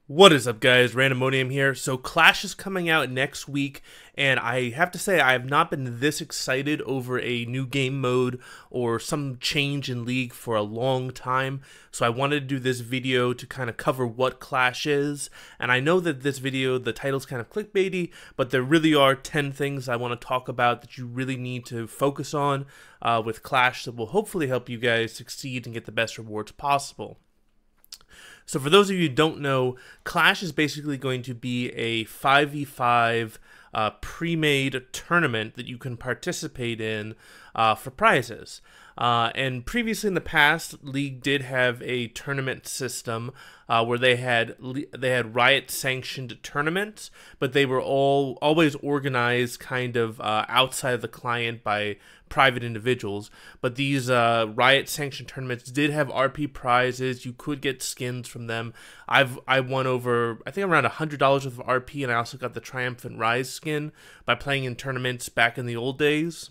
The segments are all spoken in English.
What is up, guys? Randomonium here. So Clash is coming out next week, and I have to say I have not been this excited over a new game mode or some change in League for a long time. So I wanted to do this video to kind of cover what Clash is. And I know that this video, the title's kind of clickbaity, but there really are 10 things I want to talk about that you really need to focus on with Clash that will hopefully help you guys succeed and get the best rewards possible. So for those of you who don't know, Clash is basically going to be a 5v5 pre-made tournament that you can participate in for prizes. And previously in the past, League did have a tournament system where they had Riot-sanctioned tournaments, but they were always organized kind of outside of the client by private individuals. But these Riot-sanctioned tournaments did have RP prizes. You could get skins from them. I won over, I think, around $100 worth of RP, and I also got the Triumphant Rise skin by playing in tournaments back in the old days.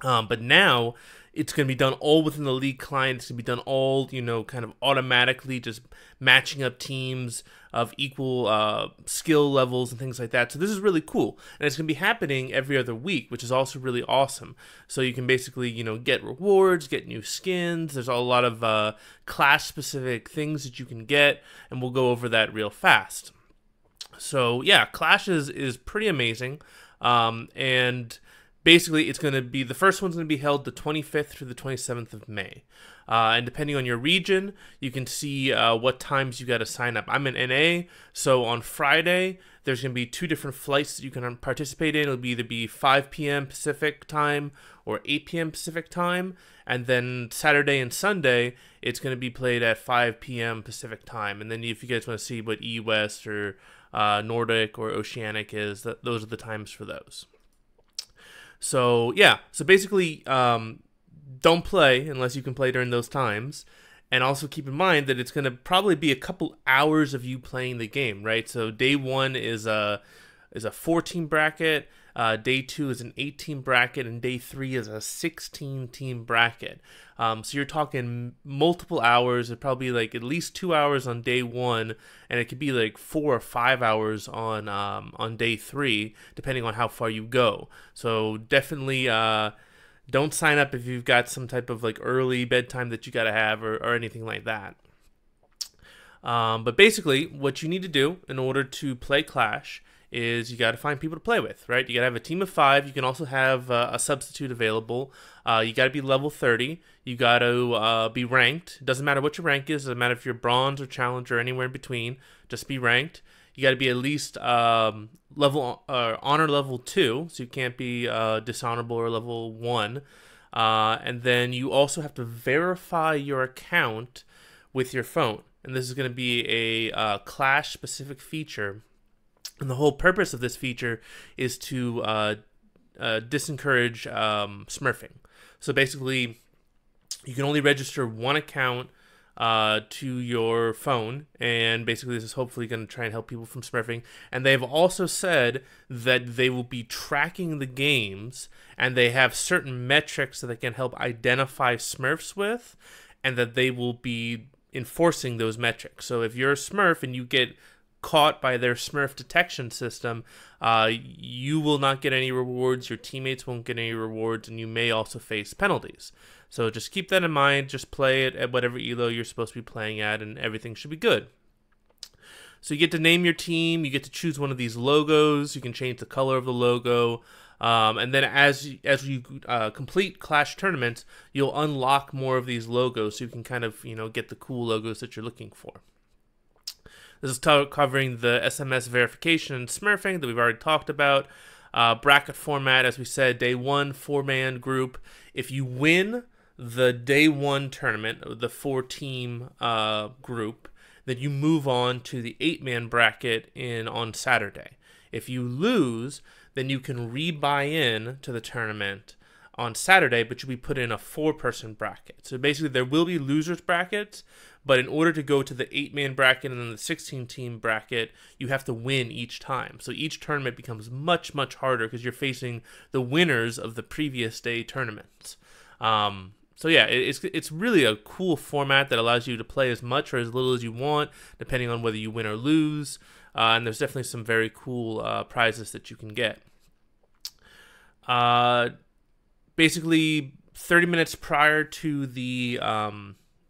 But now it's going to be done all within the League client. It's going to be done all, kind of automatically, just matching up teams of equal skill levels and things like that. So this is really cool. And it's going to be happening every other week, which is also really awesome. So you can basically, get rewards, get new skins. There's a lot of Clash-specific things that you can get, and we'll go over that real fast. So yeah, Clash is pretty amazing. And basically, it's going to be, the first one's going to be held the 25th through the 27th of May. And depending on your region, you can see what times you got to sign up. I'm in NA, so on Friday, there's going to be 2 different flights that you can participate in. It'll either be 5 p.m. Pacific time or 8 p.m. Pacific time. And then Saturday and Sunday, it's going to be played at 5 p.m. Pacific time. And then if you guys want to see what E-West or Nordic or Oceanic is, those are the times for those. So yeah, so basically, don't play unless you can play during those times, and also keep in mind that it's going to probably be a couple hours of you playing the game, right? So day 1 is a 4-team bracket, day 2 is an 8-team bracket, and day 3 is a 16-team bracket. So you're talking multiple hours. It'd probably be like at least 2 hours on day 1, and it could be like 4 or 5 hours on day 3, depending on how far you go. So definitely don't sign up if you've got some type of like early bedtime that you got to have or anything like that. But basically, what you need to do in order to play Clash is you got to find people to play with, right? You got to have a team of 5. You can also have a substitute available. You got to be level 30. You got to be ranked. It doesn't matter what your rank is. It doesn't matter if you're bronze or challenger or anywhere in between. Just be ranked. You got to be at least honor level 2, so you can't be dishonorable or level 1. And then you also have to verify your account with your phone. And this is going to be a Clash-specific feature. And the whole purpose of this feature is to discourage smurfing. So basically, you can only register one account to your phone, and basically this is hopefully going to try and help people from smurfing. And they've also said that they will be tracking the games, and they have certain metrics that they can help identify smurfs with, and that they will be enforcing those metrics. So if you're a smurf and you get caught by their smurf detection system, you will not get any rewards, your teammates won't get any rewards, and you may also face penalties. So just keep that in mind. Just play it at whatever elo you're supposed to be playing at, and everything should be good. So you get to name your team, you get to choose one of these logos, you can change the color of the logo, and then as you complete Clash tournaments, you'll unlock more of these logos, so you can kind of get the cool logos that you're looking for. This is covering the SMS verification and smurfing that we've already talked about. Bracket format, as we said, day 1, 4-man group. If you win the day 1 tournament, the 4-team group, then you move on to the 8-man bracket on Saturday. If you lose, then you can re-buy in to the tournament on Saturday, but you'll be put in a 4-person bracket. So basically, there will be losers brackets, but in order to go to the 8-man bracket and then the 16-team bracket, you have to win each time. So each tournament becomes much, much harder because you're facing the winners of the previous day tournaments. So yeah, it's really a cool format that allows you to play as much or as little as you want, depending on whether you win or lose. And there's definitely some very cool prizes that you can get. Basically, 30 minutes prior to the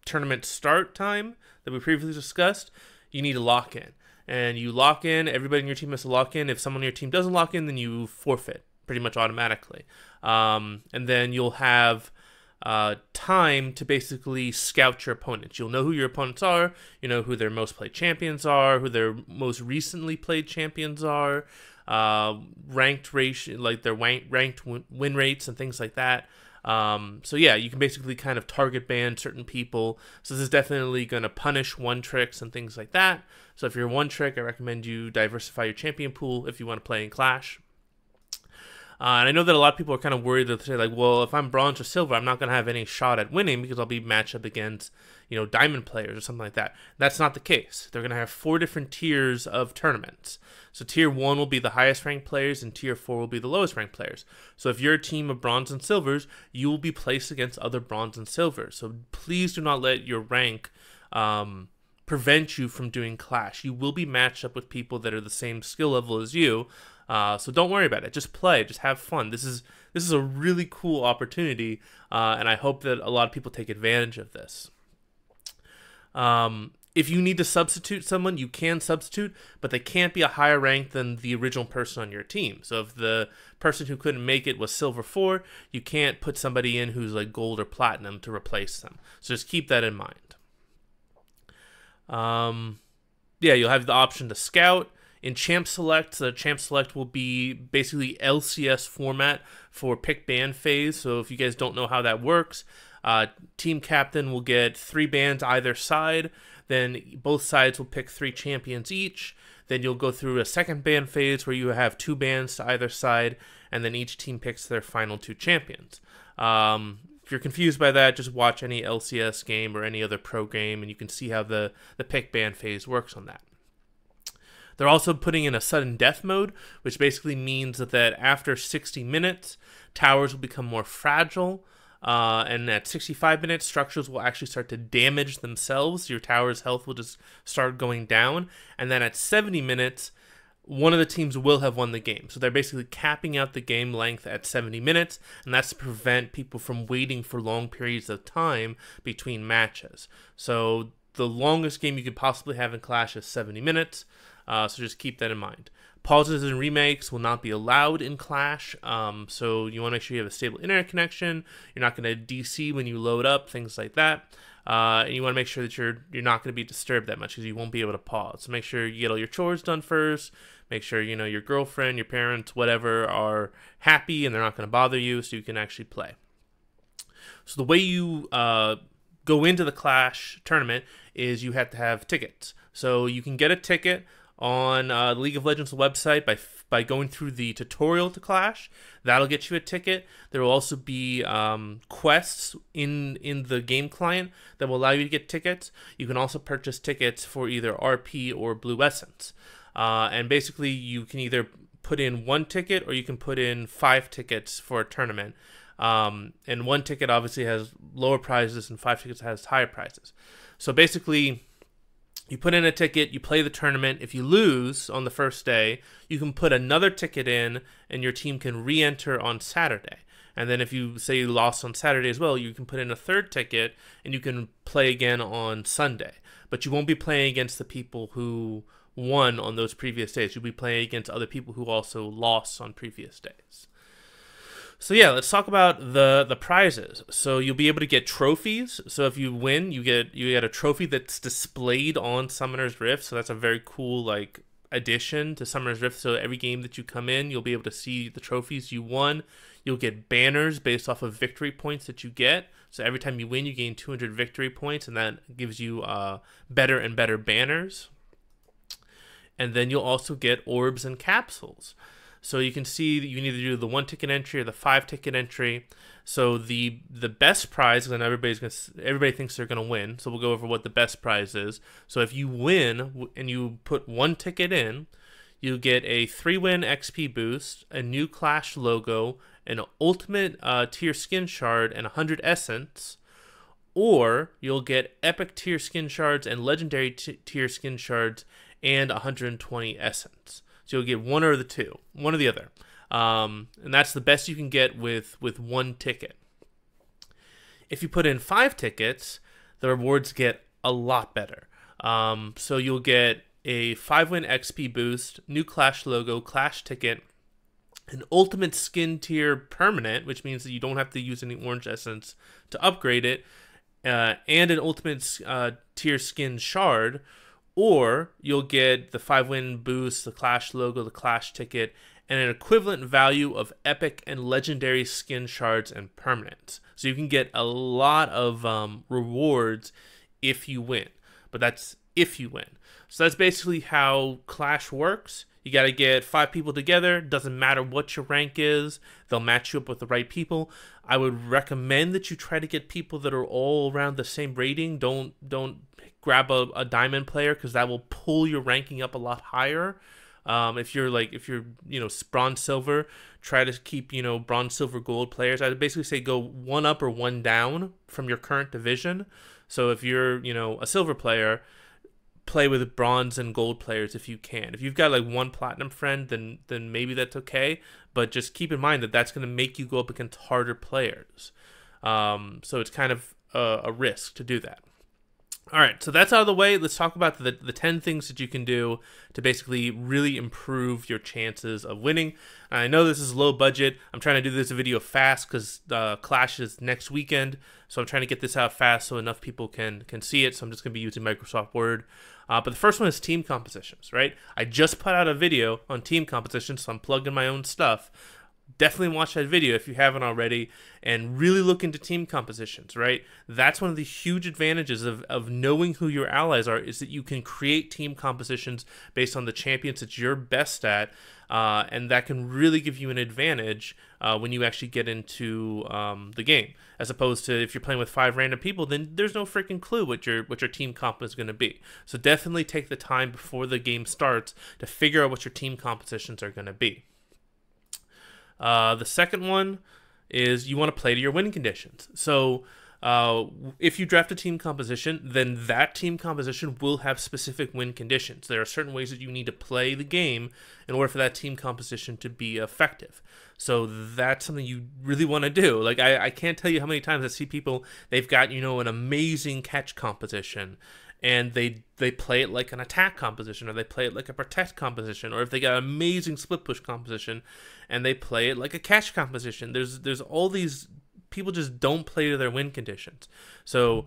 tournament start time that we previously discussed, you need to lock in. And you lock in, everybody in your team has to lock in. If someone on your team doesn't lock in, then you forfeit pretty much automatically. And then you'll have time to basically scout your opponents. You'll know who your opponents are, you know who their most played champions are, who their most recently played champions are, ranked ratio, like their ranked win rates and things like that. So yeah, you can basically kind of target ban certain people. So this is definitely going to punish one tricks and things like that. So if you're one trick, I recommend you diversify your champion pool if you want to play in Clash. And I know that a lot of people are kind of worried that they say, like, well, if I'm bronze or silver, I'm not going to have any shot at winning because I'll be matched up against, you know, diamond players or something like that. That's not the case. They're going to have 4 different tiers of tournaments. So tier 1 will be the highest ranked players and tier 4 will be the lowest ranked players. So if you're a team of bronze and silvers, you will be placed against other bronze and silvers. So please do not let your rank prevent you from doing Clash. You will be matched up with people that are the same skill level as you. So don't worry about it. Just play. Just have fun. This is a really cool opportunity, and I hope that a lot of people take advantage of this. If you need to substitute someone, you can substitute, but they can't be a higher rank than the original person on your team. So if the person who couldn't make it was silver 4, you can't put somebody in who's like gold or platinum to replace them. So just keep that in mind. Yeah, you'll have the option to scout. In Champ Select, the Champ Select will be basically LCS format for pick ban phase. So if you guys don't know how that works, team captain will get 3 bans either side. Then both sides will pick 3 champions each. Then you'll go through a second ban phase where you have 2 bans to either side. And then each team picks their final 2 champions. If you're confused by that, just watch any LCS game or any other pro game, and you can see how the pick ban phase works on that. They're also putting in a sudden death mode, which basically means that after 60 minutes, towers will become more fragile, and at 65 minutes, structures will actually start to damage themselves. Your tower's health will just start going down, and then at 70 minutes, one of the teams will have won the game. So they're basically capping out the game length at 70 minutes, and that's to prevent people from waiting for long periods of time between matches. So the longest game you could possibly have in Clash is 70 minutes. So just keep that in mind. Pauses and remakes will not be allowed in Clash, so you want to make sure you have a stable internet connection. You're not going to DC when you load up, things like that. And you want to make sure that you're not going to be disturbed that much because you won't be able to pause. So make sure you get all your chores done first. Make sure you know your girlfriend, your parents, whatever are happy and they're not going to bother you, so you can actually play. So the way you go into the Clash tournament is you have to have tickets. So you can get a ticket on the League of Legends website by going through the tutorial to Clash. That'll get you a ticket. There will also be quests in the game client that will allow you to get tickets. You can also purchase tickets for either RP or Blue Essence. And basically you can either put in 1 ticket or you can put in 5 tickets for a tournament. And 1 ticket obviously has lower prizes and 5 tickets has higher prizes. So basically, you put in a ticket, you play the tournament. If you lose on the first day, you can put another ticket in and your team can re-enter on Saturday. And then if you say you lost on Saturday as well, you can put in a 3rd ticket and you can play again on Sunday. But you won't be playing against the people who won on those previous days. You'll be playing against other people who also lost on previous days. So yeah, let's talk about the prizes. So you'll be able to get trophies. So if you win, you get a trophy that's displayed on Summoner's Rift. So that's a very cool like addition to Summoner's Rift. So every game that you come in, you'll be able to see the trophies you won. You'll get banners based off of victory points that you get. So every time you win, you gain 200 victory points, and that gives you better and better banners. And then you'll also get orbs and capsules. So you can see that you can either do the 1 ticket entry or the 5 ticket entry. So the best prize, and everybody thinks they're gonna win. So we'll go over what the best prize is. So if you win and you put 1 ticket in, you get a 3-win XP boost, a new Clash logo, an ultimate tier skin shard, and 100 essence. or you'll get epic tier skin shards and legendary tier skin shards and 120 essence. So you'll get one or the two, one or the other. And that's the best you can get with one ticket. If you put in 5 tickets, the rewards get a lot better. So you'll get a 5-win XP boost, new Clash logo, Clash ticket, an ultimate skin tier permanent, which means that you don't have to use any orange essence to upgrade it, and an ultimate tier skin shard, or you'll get the 5-win boost, the Clash logo, the Clash ticket, and an equivalent value of epic and legendary skin shards and permanents. So you can get a lot of rewards if you win, but that's if you win. So that's basically how Clash works. You got to get 5 people together. Doesn't matter what your rank is. They'll match you up with the right people. I would recommend that you try to get people that are all around the same rating. Don't grab a diamond player, because that will pull your ranking up a lot higher. If you're bronze, silver, try to keep, bronze, silver, gold players. I would basically say go 1 up or 1 down from your current division. So if you're, a silver player, play with bronze and gold players if you can. If you've got like 1 platinum friend, then maybe that's okay. But just keep in mind that that's going to make you go up against harder players. So it's kind of a risk to do that. All right, so that's out of the way. Let's talk about the 10 things that you can do to basically really improve your chances of winning. I know this is low budget. I'm trying to do this video fast because Clash is next weekend. So I'm trying to get this out fast so enough people can see it. So I'm just going to be using Microsoft Word. But the first one is team compositions, right? I just put out a video on team compositions, so I'm plugging my own stuff. Definitely watch that video if you haven't already, and really look into team compositions, right? That's one of the huge advantages of knowing who your allies are, is that you can create team compositions based on the champions that you're best at, and that can really give you an advantage when you actually get into the game, as opposed to if you're playing with 5 random people, then there's no freaking clue what your team comp is going to be. So definitely take the time before the game starts to figure out what your team compositions are going to be. The second one is you want to play to your win conditions. So if you draft a team composition, then that team composition will have specific win conditions. There are certain ways that you need to play the game in order for that team composition to be effective. So that's something you really want to do. Like I can't tell you how many times I see people, they've got, an amazing catch composition, and they play it like an attack composition, or they play it like a protect composition, or if they got an amazing split push composition and they play it like a catch composition. There's all these people just don't play to their win conditions. So,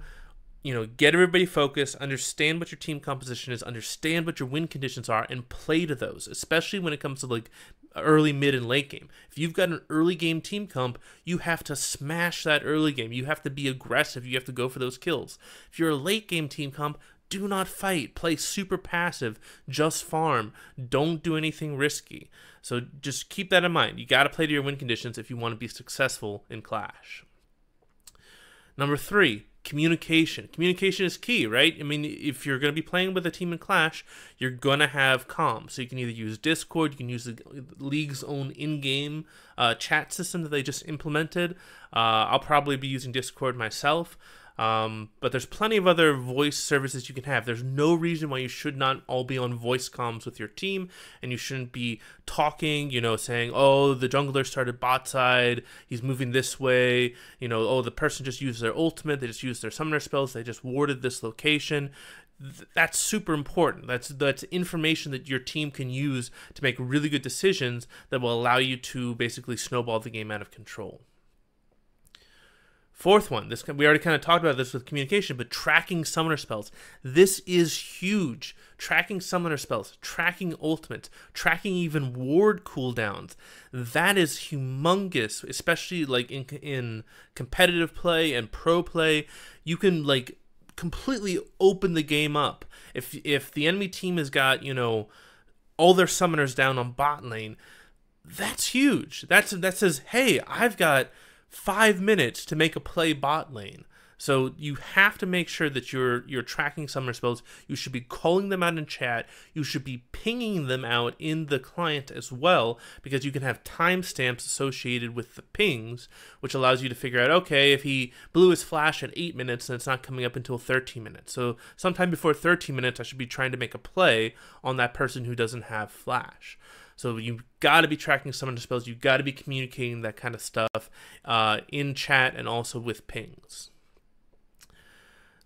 get everybody focused, understand what your team composition is, understand what your win conditions are, and play to those, especially when it comes to like early, mid, and late game. If you've got an early game team comp, you have to smash that early game. You have to be aggressive. You have to go for those kills. If you're a late game team comp, do not fight. Play super passive. Just farm. Don't do anything risky. So just keep that in mind. You got to play to your win conditions if you want to be successful in Clash. Number 3, communication. Communication is key, right? I mean, if you're going to be playing with a team in Clash, you're going to have comms. So you can either use Discord, you can use the league's own in-game chat system that they just implemented. I'll probably be using Discord myself. But there's plenty of other voice services you can have. There's no reason why you should not all be on voice comms with your team, and you shouldn't be talking, saying, oh, the jungler started bot side, he's moving this way, oh, the person just used their ultimate, they just used their summoner spells, they just warded this location. That's super important. That's information that your team can use to make really good decisions that will allow you to basically snowball the game out of control. Fourth one, we already kind of talked about this with communication, but tracking summoner spells. This is huge. Tracking summoner spells, tracking ultimates, tracking even ward cooldowns. That is humongous, especially like in competitive play and pro play. You can like completely open the game up. If the enemy team has got, all their summoners down on bot lane, that's huge. That says, hey, I've got 5 minutes to make a play bot lane. So you have to make sure that you're tracking summoner spells. You should be calling them out in chat. You should be pinging them out in the client as well, because you can have timestamps associated with the pings, which allows you to figure out, okay, if he blew his flash at 8 minutes, then it's not coming up until 13 minutes. So sometime before 13 minutes, I should be trying to make a play on that person who doesn't have flash. So you've got to be tracking summoner spells. You've got to be communicating that kind of stuff in chat and also with pings.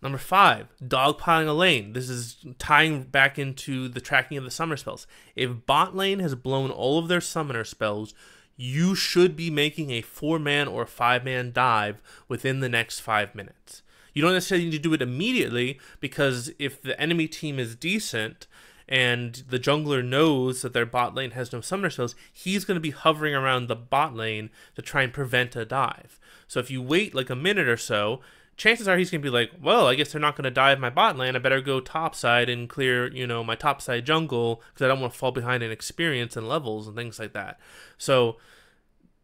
Number 5, dogpiling a lane. This is tying back into the tracking of the summoner spells. If bot lane has blown all of their summoner spells, you should be making a 4-man or 5-man dive within the next 5 minutes. You don't necessarily need to do it immediately, because if the enemy team is decent and the jungler knows that their bot lane has no summoner spells, he's going to be hovering around the bot lane to try and prevent a dive. So if you wait like a minute or so, chances are he's going to be like, well, I guess they're not going to dive my bot lane. I better go topside and clear, my topside jungle, because I don't want to fall behind in experience and levels and things like that. So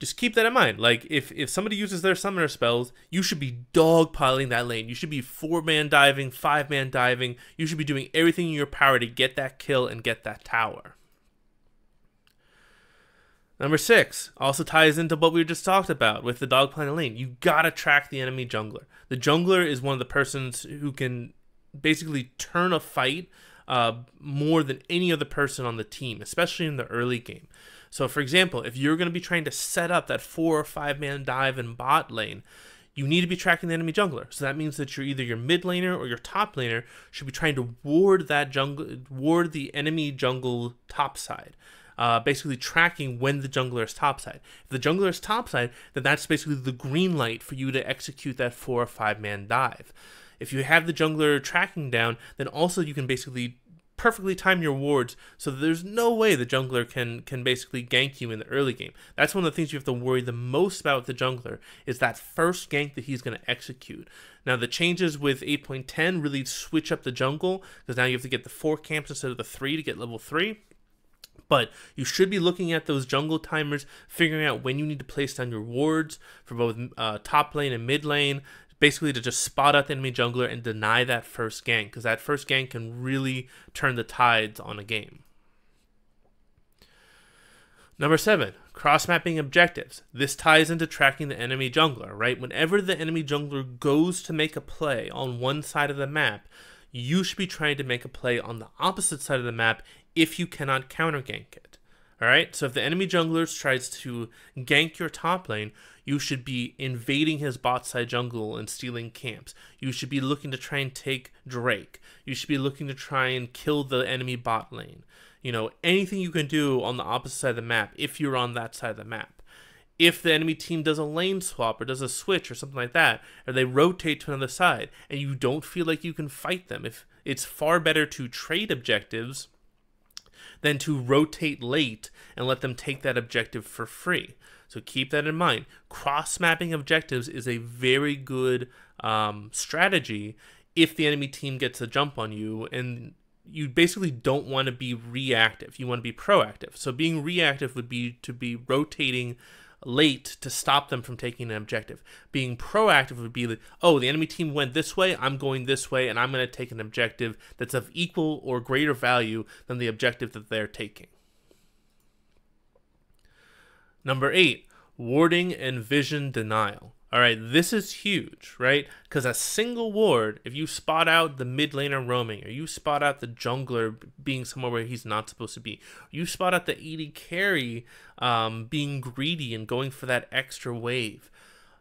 just keep that in mind. Like, if somebody uses their summoner spells, you should be dogpiling that lane. You should be 4-man diving, 5-man diving. You should be doing everything in your power to get that kill and get that tower. Number 6 also ties into what we just talked about with the dogpiling lane. You gotta track the enemy jungler. The jungler is one of the persons who can basically turn a fight more than any other person on the team, especially in the early game. So for example, if you're going to be trying to set up that 4 or 5-man dive in bot lane, you need to be tracking the enemy jungler. So that means that either your mid laner or your top laner should be trying to ward the enemy jungle topside. Basically tracking when the jungler is topside. If the jungler is topside, then that's basically the green light for you to execute that 4 or 5-man dive. If you have the jungler tracking down, then also you can basically perfectly time your wards so that there's no way the jungler can basically gank you in the early game. That's one of the things you have to worry the most about with the jungler, is that first gank that he's going to execute. Now the changes with 8.10 really switch up the jungle, because now you have to get the 4 camps instead of the 3 to get level 3. But you should be looking at those jungle timers, figuring out when you need to place down your wards for both top lane and mid lane, basically to just spot out the enemy jungler and deny that first gank, because that first gank can really turn the tides on a game. Number 7, cross-mapping objectives. This ties into tracking the enemy jungler, right? Whenever the enemy jungler goes to make a play on one side of the map, you should be trying to make a play on the opposite side of the map if you cannot counter gank it. Alright, so if the enemy jungler tries to gank your top lane, you should be invading his bot side jungle and stealing camps. You should be looking to try and take Drake. You should be looking to try and kill the enemy bot lane. Anything you can do on the opposite side of the map if you're on that side of the map. If the enemy team does a lane swap or does a switch or something like that, or they rotate to another side, and you don't feel like you can fight them, it's far better to trade objectives than to rotate late and let them take that objective for free. So keep that in mind. Cross-mapping objectives is a very good strategy if the enemy team gets a jump on you, and you basically don't want to be reactive. You want to be proactive. So being reactive would be to be rotating late to stop them from taking an objective. Being proactive would be like, oh, the enemy team went this way, I'm going this way, and I'm going to take an objective that's of equal or greater value than the objective that they're taking. Number 8, warding and vision denial. All right, this is huge, right? Because a single ward, if you spot out the mid laner roaming, or you spot out the jungler being somewhere where he's not supposed to be, or you spot out the AD carry being greedy and going for that extra wave,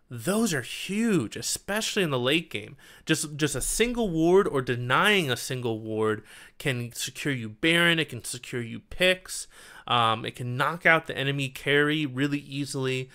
those are huge, especially in the late game. Just a single ward or denying a single ward can secure you Baron, it can secure you picks, it can knock out the enemy carry really easily.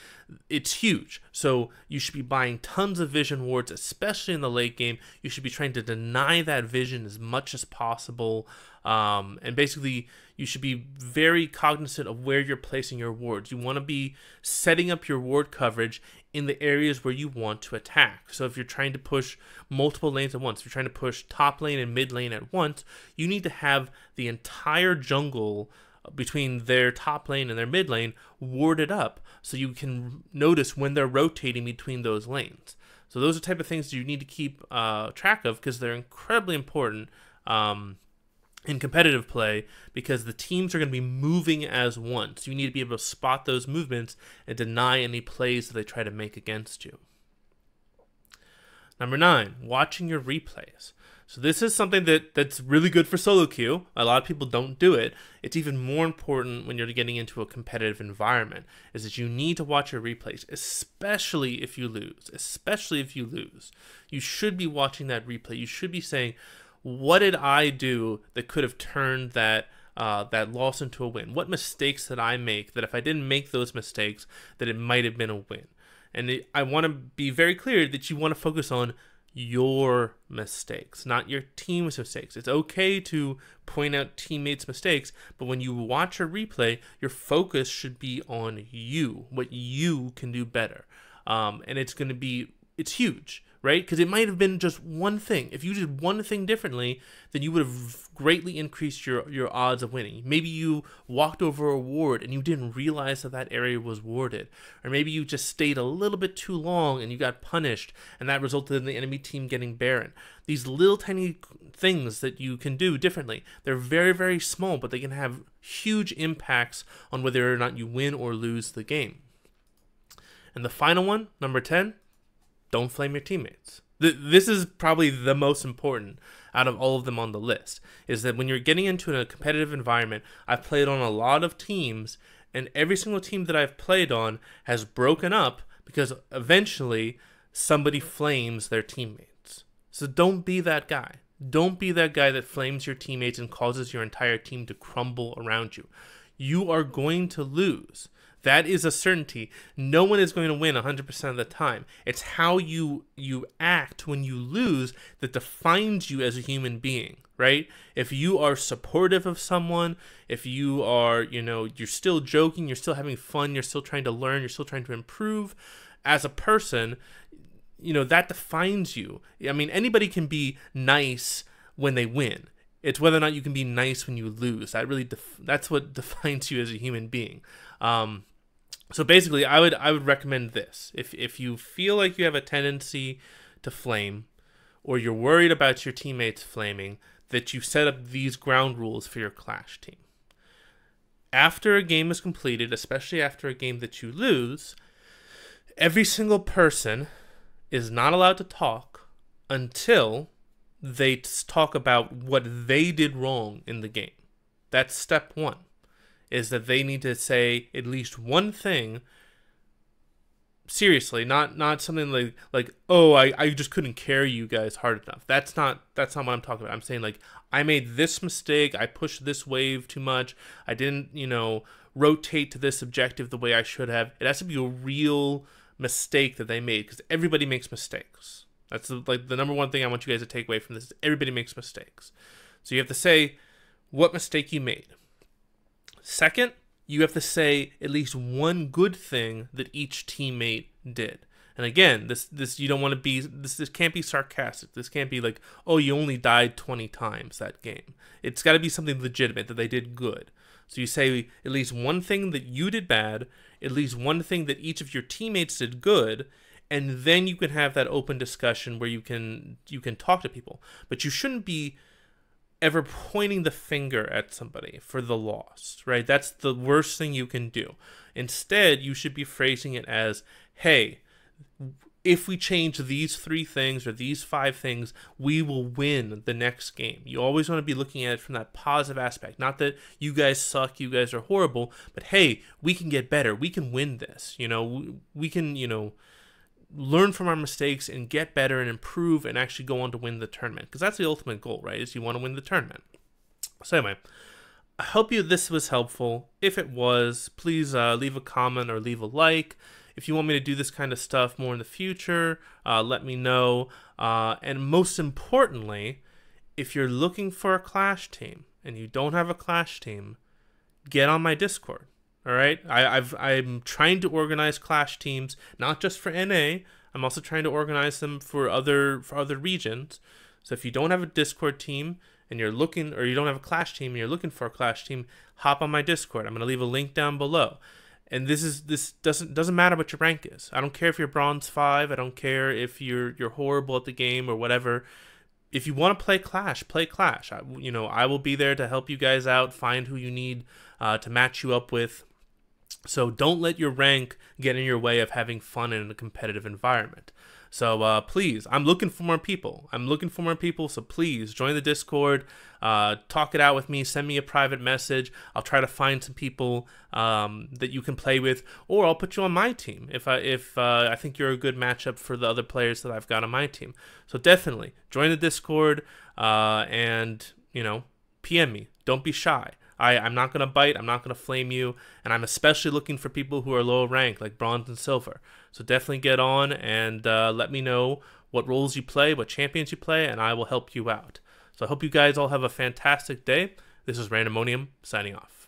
It's huge. So you should be buying tons of vision wards, especially in the late game. You should be trying to deny that vision as much as possible. And basically, you should be very cognizant of where you're placing your wards. You want to be setting up your ward coverage in the areas where you want to attack. So if you're trying to push multiple lanes at once, if you're trying to push top lane and mid lane at once, you need to have the entire jungle between their top lane and their mid lane warded up, so you can notice when they're rotating between those lanes. So those are the type of things that you need to keep track of, because they're incredibly important in competitive play, because the teams are going to be moving as one. So you need to be able to spot those movements and deny any plays that they try to make against you. Number 9, watching your replays. So this is something that's really good for solo queue. A lot of people don't do it. It's even more important when you're getting into a competitive environment, is that you need to watch your replays, especially if you lose. Especially if you lose. You should be watching that replay. You should be saying, what did I do that could have turned that loss into a win? What mistakes did I make that if I didn't make those mistakes, that it might have been a win? And I want to be very clear that you want to focus on your mistakes, not your team's mistakes. It's okay to point out teammates' mistakes, but when you watch a replay, your focus should be on you, what you can do better. And it's huge, right? Because it might have been just one thing. If you did one thing differently, then you would have greatly increased your odds of winning. Maybe you walked over a ward and you didn't realize that area was warded. Or maybe you just stayed a little bit too long and you got punished, and that resulted in the enemy team getting Baron. These little tiny things that you can do differently, they're very, very small, but they can have huge impacts on whether or not you win or lose the game. And the final one, number 10, don't flame your teammates. This is probably the most important out of all of them on the list, is that when you're getting into a competitive environment, I've played on a lot of teams, and every single team that I've played on has broken up because eventually somebody flames their teammates. So don't be that guy. Don't be that guy that flames your teammates and causes your entire team to crumble around you. You are going to lose. That is a certainty. No one is going to win 100% of the time. It's how you act when you lose that defines you as a human being, right? If you are supportive of someone, if you are, you're still joking, you're still having fun, you're still trying to learn, you're still trying to improve as a person, that defines you. I mean, anybody can be nice when they win. It's whether or not you can be nice when you lose. That's what defines you as a human being. So basically, I would recommend this. If you feel like you have a tendency to flame, or you're worried about your teammates flaming, that you set up these ground rules for your Clash team. After a game is completed, especially after a game that you lose, every single person is not allowed to talk until they talk about what they did wrong in the game. That's step 1. Is that they need to say at least one thing seriously, not something like oh, I just couldn't carry you guys hard enough. That's not what I'm talking about. I'm saying, like, I made this mistake, I pushed this wave too much, I didn't, rotate to this objective the way I should have. It has to be a real mistake that they made, because everybody makes mistakes. That's the number one thing I want you guys to take away from this. Everybody makes mistakes. So you have to say what mistake you made. Second, you have to say at least one good thing that each teammate did. And again, this you don't want to be, this can't be sarcastic. This can't be like, oh, you only died 20 times that game. It's got to be something legitimate, that they did good. So you say at least one thing that you did bad, at least one thing that each of your teammates did good, and then you can have that open discussion where you can talk to people. But you shouldn't be ever pointing the finger at somebody for the loss, right? That's the worst thing you can do. Instead, you should be phrasing it as, hey, if we change these 3 things or these 5 things, we will win the next game. You always want to be looking at it from that positive aspect. Not that you guys suck, you guys are horrible, but hey, we can get better. We can win this. We can, learn from our mistakes and get better and improve and actually go on to win the tournament. Because that's the ultimate goal, right? Is you want to win the tournament. So anyway, I hope this was helpful. If it was, please leave a comment or leave a like. If you want me to do this kind of stuff more in the future, let me know. And most importantly, if you're looking for a Clash team and you don't have a Clash team, get on my Discord. All right, I'm trying to organize Clash teams, not just for NA. I'm also trying to organize them for other regions. So if you don't have a Discord team and you're looking, or you don't have a Clash team and you're looking for a Clash team, hop on my Discord. I'm going to leave a link down below. And this doesn't matter what your rank is. I don't care if you're bronze 5. I don't care if you're horrible at the game or whatever. If you want to play Clash, play Clash. I will be there to help you guys out, find who you need to match you up with. So don't let your rank get in your way of having fun in a competitive environment. So please, I'm looking for more people. So please join the Discord, talk it out with me, send me a private message. I'll try to find some people that you can play with, or I'll put you on my team if I think you're a good matchup for the other players that I've got on my team. So definitely join the Discord and PM me. Don't be shy. I'm not going to bite, I'm not going to flame you, and I'm especially looking for people who are low rank, like bronze and silver. So definitely get on and let me know what roles you play, what champions you play, and I will help you out. So I hope you guys all have a fantastic day. This is Randomonium, signing off.